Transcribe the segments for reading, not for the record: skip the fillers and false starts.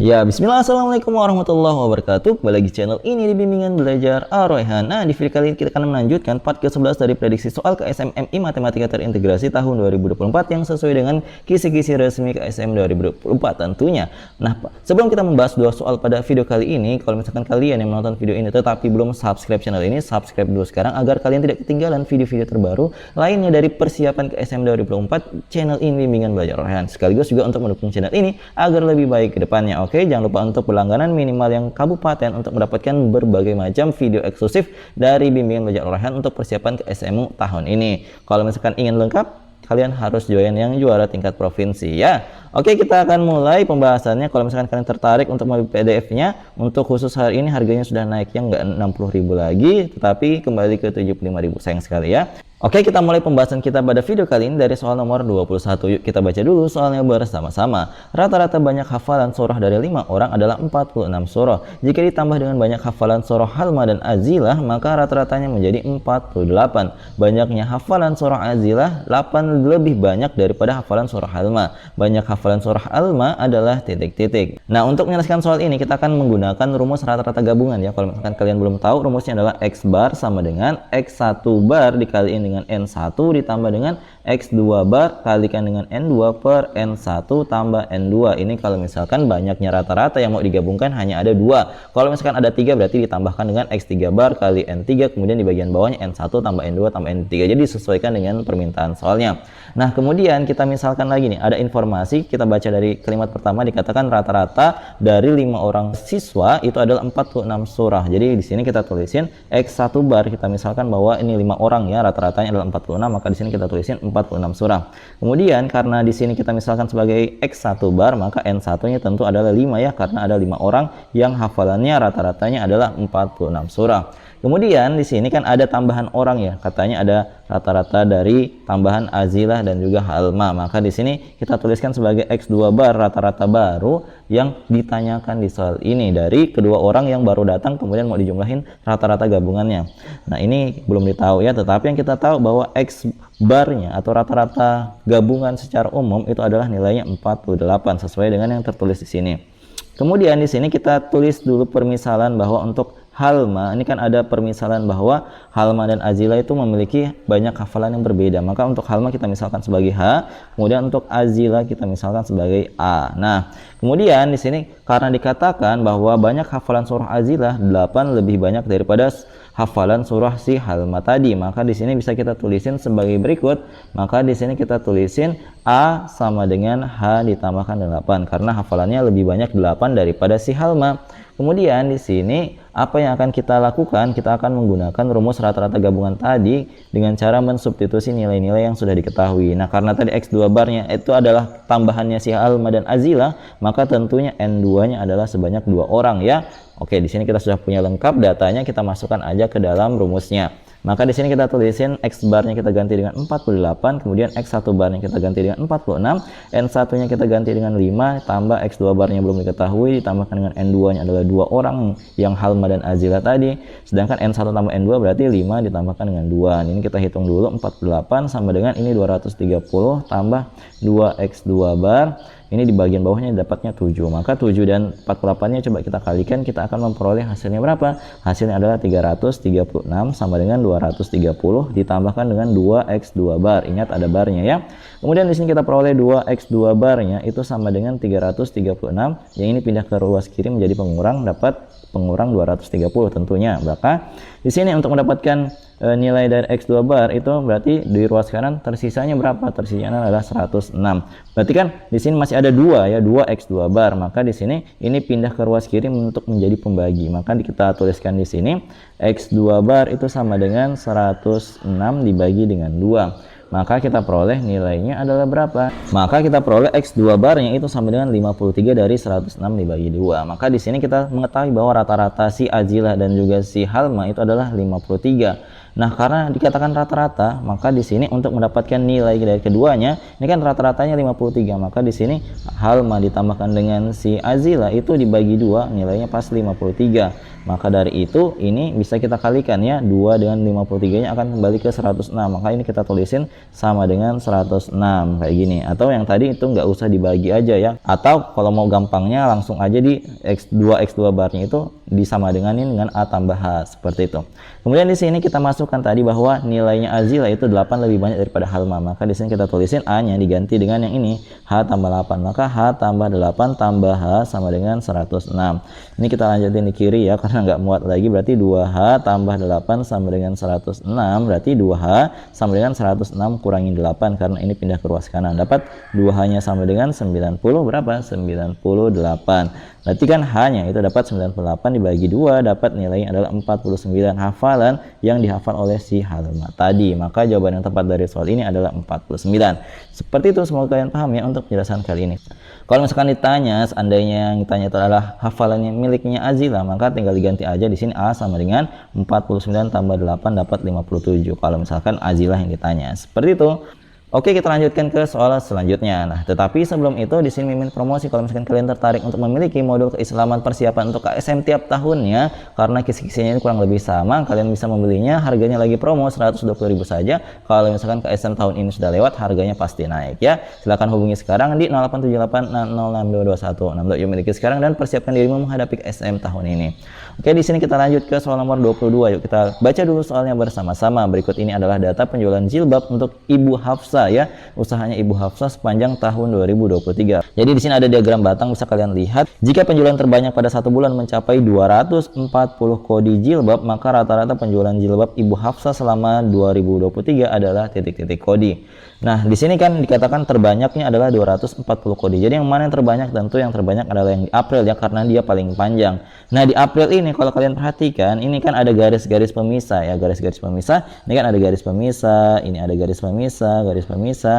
Ya, bismillah, assalamualaikum warahmatullahi wabarakatuh. Kembali lagi channel ini di Bimbingan Belajar Ar-Rayhan. Nah, di video kali ini kita akan melanjutkan part ke-11 dari prediksi soal KSMMI Matematika Terintegrasi tahun 2024 yang sesuai dengan kisi-kisi resmi KSM 2024 tentunya. Nah, sebelum kita membahas dua soal pada video kali ini, kalau misalkan kalian yang menonton video ini tetapi belum subscribe channel ini, subscribe dulu sekarang agar kalian tidak ketinggalan video-video terbaru lainnya dari persiapan KSM 2024 channel ini Bimbingan Belajar Ar-Rayhan. Sekaligus juga untuk mendukung channel ini agar lebih baik ke depannya. Oke, jangan lupa untuk berlangganan minimal yang kabupaten untuk mendapatkan berbagai macam video eksklusif dari Bimbingan Belajar Ar-Rayhan untuk persiapan ke SMU tahun ini. Kalau misalkan ingin lengkap, kalian harus join yang juara tingkat provinsi ya. Oke, kita akan mulai pembahasannya. Kalau misalkan kalian tertarik untuk membeli PDF-nya, untuk khusus hari ini harganya sudah naik yang nggak 60.000 lagi, tetapi kembali ke 75.000, sayang sekali ya. Oke, kita mulai pembahasan kita pada video kali ini dari soal nomor 21. Yuk kita baca dulu soalnya bersama-sama. Rata-rata banyak hafalan surah dari 5 orang adalah 46 surah. Jika ditambah dengan banyak hafalan surah Halma dan Azilah, maka rata-ratanya menjadi 48. Banyaknya hafalan surah Azilah 8 lebih banyak daripada hafalan surah Halma. Banyak hafalan surah Halma adalah titik-titik. Nah, untuk menyelesaikan soal ini kita akan menggunakan rumus rata-rata gabungan ya. Kalau misalkan kalian belum tahu, rumusnya adalah X bar sama dengan X1 bar dikaliin dengan N1 ditambah dengan X2 bar kalikan dengan N2 per N1 tambah N2. Ini kalau misalkan banyaknya rata-rata yang mau digabungkan hanya ada 2. Kalau misalkan ada 3 berarti ditambahkan dengan X3 bar kali N3, kemudian di bagian bawahnya N1 tambah N2 tambah N3. Jadi disesuaikan dengan permintaan soalnya. Nah, kemudian kita misalkan lagi nih, ada informasi, kita baca dari kalimat pertama dikatakan rata-rata dari 5 orang siswa itu adalah 46 surah. Jadi di sini kita tulisin X1 bar, kita misalkan bahwa ini 5 orang ya, rata-ratanya adalah 46, maka di sini kita tulisin 46 surah. Kemudian karena di sini kita misalkan sebagai X1 bar, maka N1-nya tentu adalah 5 ya, karena ada 5 orang yang hafalannya rata-ratanya adalah 46 surah. Kemudian di sini kan ada tambahan orang ya, katanya ada rata-rata dari tambahan Azilah dan juga Halma. Maka di sini kita tuliskan sebagai X2 bar rata-rata baru yang ditanyakan di soal ini dari kedua orang yang baru datang, kemudian mau dijumlahin rata-rata gabungannya. Nah, ini belum ditahu ya, tetapi yang kita tahu bahwa X barnya atau rata-rata gabungan secara umum itu adalah nilainya 48 sesuai dengan yang tertulis di sini. Kemudian di sini kita tulis dulu permisalan bahwa untuk Halma, ini kan ada permisalan bahwa Halma dan Azilah itu memiliki banyak hafalan yang berbeda. Maka untuk Halma kita misalkan sebagai H, kemudian untuk Azilah kita misalkan sebagai A. Nah, kemudian di sini karena dikatakan bahwa banyak hafalan surah Azilah 8 lebih banyak daripada hafalan surah si Halma tadi, maka di sini bisa kita tulisin sebagai berikut. Maka di sini kita tulisin A sama dengan H ditambahkan 8 karena hafalannya lebih banyak 8 daripada si Halma. Kemudian di sini apa yang akan kita lakukan? Kita akan menggunakan rumus rata-rata gabungan tadi dengan cara mensubstitusi nilai-nilai yang sudah diketahui. Nah, karena tadi X2 barnya itu adalah tambahannya si Halma dan Azilah, maka tentunya N2-nya adalah sebanyak 2 orang ya. Oke, di sini kita sudah punya lengkap datanya, kita masukkan aja ke dalam rumusnya. Maka di sini kita tulisin X barnya kita ganti dengan 48, kemudian X1 barnya kita ganti dengan 46, N1-nya kita ganti dengan 5, tambah X2 barnya belum diketahui, ditambahkan dengan N2-nya adalah 2 orang yang Halma dan Azilah tadi, sedangkan N1 tambah N2 berarti 5 ditambahkan dengan 2. Ini kita hitung dulu, 48 sama dengan ini 230 tambah 2X2 bar. Ini di bagian bawahnya dapatnya 7. Maka 7 dan 48-nya coba kita kalikan, kita akan memperoleh hasilnya berapa? Hasilnya adalah 336 sama dengan 230 ditambahkan dengan 2X2 bar. Ingat ada barnya ya. Kemudian di sini kita peroleh 2X2 barnya itu sama dengan 336. Yang ini pindah ke ruas kiri menjadi pengurang, dapat pengurang 230 tentunya. Maka di sini untuk mendapatkan nilai dari X2 bar itu berarti di ruas kanan tersisanya berapa? Tersisanya adalah 106. Berarti kan di sini masih ada 2 ya, 2X2 bar. Maka di sini ini pindah ke ruas kiri untuk menjadi pembagi. Maka kita tuliskan di sini X2 bar itu sama dengan 106 dibagi dengan 2. Maka kita peroleh nilainya adalah berapa? Maka kita peroleh X2 barnya itu sama dengan 53 dari 106 dibagi 2. Maka di sini kita mengetahui bahwa rata-rata si Azilah dan juga si Halma itu adalah 53. Nah, karena dikatakan rata-rata, maka di sini untuk mendapatkan nilai dari keduanya, ini kan rata-ratanya 53, maka di sini Halma ditambahkan dengan si Azilah itu dibagi 2, nilainya pas 53. Maka dari itu ini bisa kita kalikan ya, 2 dengan 53-nya akan kembali ke 106. Maka ini kita tulisin sama dengan 106 kayak gini. Atau yang tadi itu nggak usah dibagi aja ya. Atau kalau mau gampangnya langsung aja di X2 barnya itu disama dengan A tambah H seperti itu. Kemudian di sini kita masukkan tadi bahwa nilainya Azila itu 8 lebih banyak daripada Halma. Maka di sini kita tulisin A-nya diganti dengan yang ini, H tambah 8. Maka H tambah 8 tambah H sama dengan 106. Ini kita lanjutin di kiri ya karena nggak muat lagi, berarti 2H tambah 8 sama dengan 106. Berarti 2H sama dengan 106 kurangi 8 karena ini pindah ke ruas kanan. Dapat 2H-nya sama dengan 90 berapa? 98. Berarti kan H-nya itu dapat 98 dibagi 2, dapat nilainya adalah 49, hafalan yang dihafal oleh si Halma tadi. Maka jawaban yang tepat dari soal ini adalah 49. Seperti itu, semoga kalian paham ya untuk penjelasan kali ini. Kalau misalkan ditanya, seandainya yang ditanya itu adalah hafalannya miliknya Azila, maka tinggal diganti aja di sini A sama dengan 49 tambah 8 dapat 57. Kalau misalkan Azila yang ditanya. Seperti itu. Oke, kita lanjutkan ke soal selanjutnya. Nah, tetapi sebelum itu di sini Mimin promosi kalau misalkan kalian tertarik untuk memiliki modul keislaman persiapan untuk KSM tiap tahunnya, karena kisi-kisinya ini kurang lebih sama, kalian bisa membelinya, harganya lagi promo 120.000 saja. Kalau misalkan KSM tahun ini sudah lewat, harganya pasti naik ya. Silahkan hubungi sekarang di 0878606221. Yuk miliki sekarang dan persiapkan dirimu menghadapi KSM tahun ini. Oke, di sini kita lanjut ke soal nomor 22. Yuk kita baca dulu soalnya bersama-sama. Berikut ini adalah data penjualan jilbab untuk Ibu Hafsah ya, usahanya Ibu Hafsah sepanjang tahun 2023. Jadi di sini ada diagram batang, bisa kalian lihat. Jika penjualan terbanyak pada satu bulan mencapai 240 kodi jilbab, maka rata-rata penjualan jilbab Ibu Hafsah selama 2023 adalah titik-titik kodi. Nah, di sini kan dikatakan terbanyaknya adalah 240 kodi. Jadi yang mana yang terbanyak? Tentu yang terbanyak adalah yang di April ya, karena dia paling panjang. Nah, di April ini kalau kalian perhatikan, ini kan ada garis-garis pemisah ya, garis-garis pemisah. Ini kan ada garis pemisah, ini ada garis pemisah,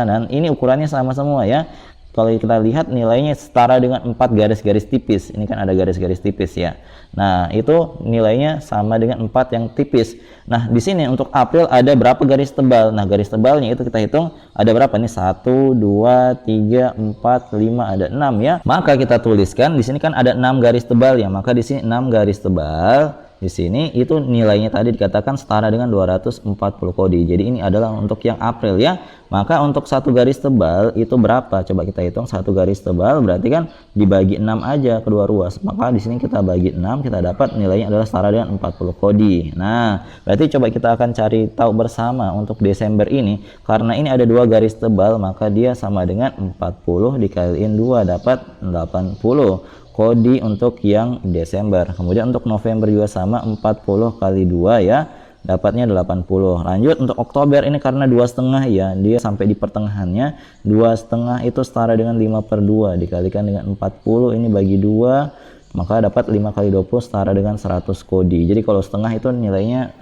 dan ini ukurannya sama semua ya. Kalau kita lihat nilainya setara dengan 4 garis-garis tipis. Ini kan ada garis-garis tipis ya. Nah, itu nilainya sama dengan 4 yang tipis. Nah, di sini untuk April ada berapa garis tebal? Nah, garis tebalnya itu kita hitung ada berapa nih? 1, 2, 3, 4, 5, ada 6 ya. Maka kita tuliskan di sini kan ada 6 garis tebal ya. Maka di sini 6 garis tebal. Di sini itu nilainya tadi dikatakan setara dengan 240 kodi. Jadi ini adalah untuk yang April ya. Maka untuk satu garis tebal itu berapa? Coba kita hitung, satu garis tebal berarti kan dibagi 6 aja kedua ruas. Maka di sini kita bagi 6, kita dapat nilainya adalah setara dengan 40 kodi. Nah, berarti coba kita akan cari tahu bersama untuk Desember ini. Karena ini ada 2 garis tebal, maka dia sama dengan 40 dikaliin 2 dapat 80 kodi untuk yang Desember. Kemudian untuk November juga sama, 40 kali 2 ya, dapatnya 80. Lanjut untuk Oktober ini karena 2,5 ya, dia sampai di pertengahannya. 2,5 itu setara dengan 5/2 dikalikan dengan 40, ini bagi 2, maka dapat 5 kali 20 setara dengan 100 kodi. Jadi kalau setengah itu nilainya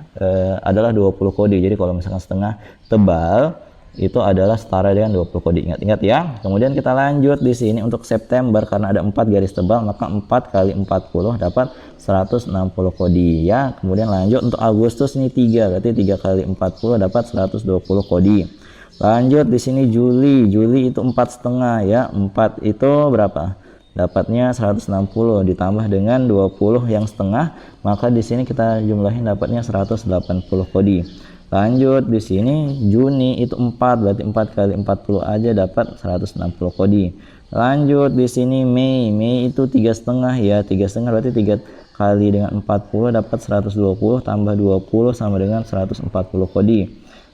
adalah 20 kodi. Jadi kalau misalkan setengah tebal itu adalah setara dengan 20 kodi. Ingat-ingat ya. Kemudian kita lanjut di sini untuk September karena ada 4 garis tebal, maka 4 kali 40 dapat 160 kodi ya. Kemudian lanjut untuk Agustus ini 3, berarti 3 kali 40 dapat 120 kodi. Lanjut di sini Juli itu 4,5 ya. 4 itu berapa? Dapatnya 160 ditambah dengan 20 yang setengah, maka di sini kita jumlahin dapatnya 180 kodi. Lanjut di sini Juni itu 4, berarti 4 kali 40 aja dapat 160 kodi. Lanjut di sini Mei itu 3,5 ya, 3,5 berarti 3 kali dengan 40 dapat 120 tambah 20 sama dengan 140 kodi.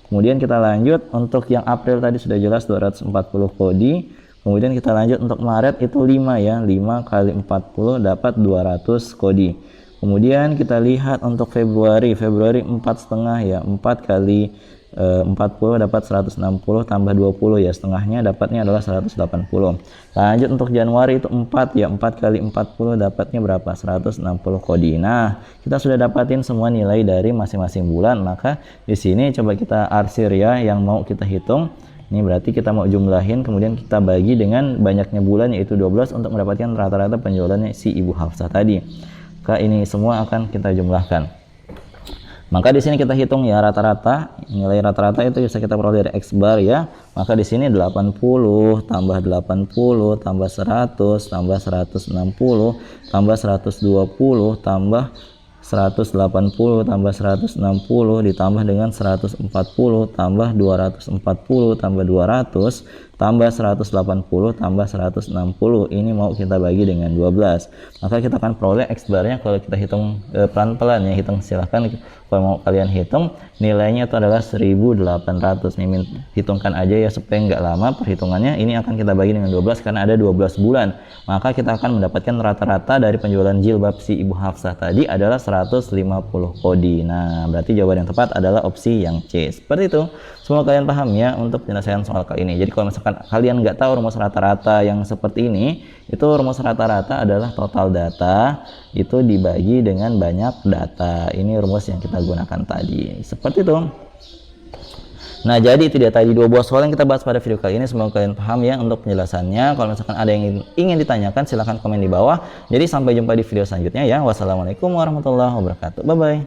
Kemudian kita lanjut untuk yang April tadi sudah jelas 240 kodi. Kemudian kita lanjut untuk Maret itu 5 ya, 5 kali 40 dapat 200 kodi. Kemudian kita lihat untuk Februari 4,5 ya, 4 kali 40 dapat 160 tambah 20 ya, setengahnya dapatnya adalah 180. Lanjut untuk Januari itu 4 ya, 4 kali 40 dapatnya berapa? 160 kodi. Nah, kita sudah dapatin semua nilai dari masing-masing bulan, maka di sini coba kita arsir ya yang mau kita hitung. Ini berarti kita mau jumlahin, kemudian kita bagi dengan banyaknya bulan yaitu 12 untuk mendapatkan rata-rata penjualannya si Ibu Hafsah tadi. Maka ini semua akan kita jumlahkan. Maka di sini kita hitung ya rata-rata, nilai rata-rata itu bisa kita peroleh dari X bar ya. Maka di sini 80 tambah 80 tambah 100 tambah 160 tambah 120 tambah 180 tambah 160 ditambah dengan 140 tambah 240 tambah 200 tambah 180 tambah 160. Ini mau kita bagi dengan 12. Maka kita akan peroleh X barnya kalau kita hitung pelan-pelan ya. Silahkan kalau mau kalian hitung, nilainya itu adalah 1800. Mimin hitungkan aja ya supaya nggak lama perhitungannya. Ini akan kita bagi dengan 12 karena ada 12 bulan. Maka kita akan mendapatkan rata-rata dari penjualan jilbab si Ibu Hafsah tadi adalah 150 kodi. Nah, berarti jawaban yang tepat adalah opsi yang C. Seperti itu. Semoga kalian paham ya untuk penyelesaian soal kali ini. Jadi kalau misalkan kalian nggak tahu rumus rata-rata yang seperti ini, itu rumus rata-rata adalah total data itu dibagi dengan banyak data. Ini rumus yang kita gunakan tadi. Seperti itu. Nah, jadi itu dia tadi 2 buah soal yang kita bahas pada video kali ini. Semoga kalian paham ya untuk penjelasannya. Kalau misalkan ada yang ingin ditanyakan, silahkan komen di bawah. Jadi sampai jumpa di video selanjutnya ya. Wassalamualaikum warahmatullahi wabarakatuh. Bye-bye.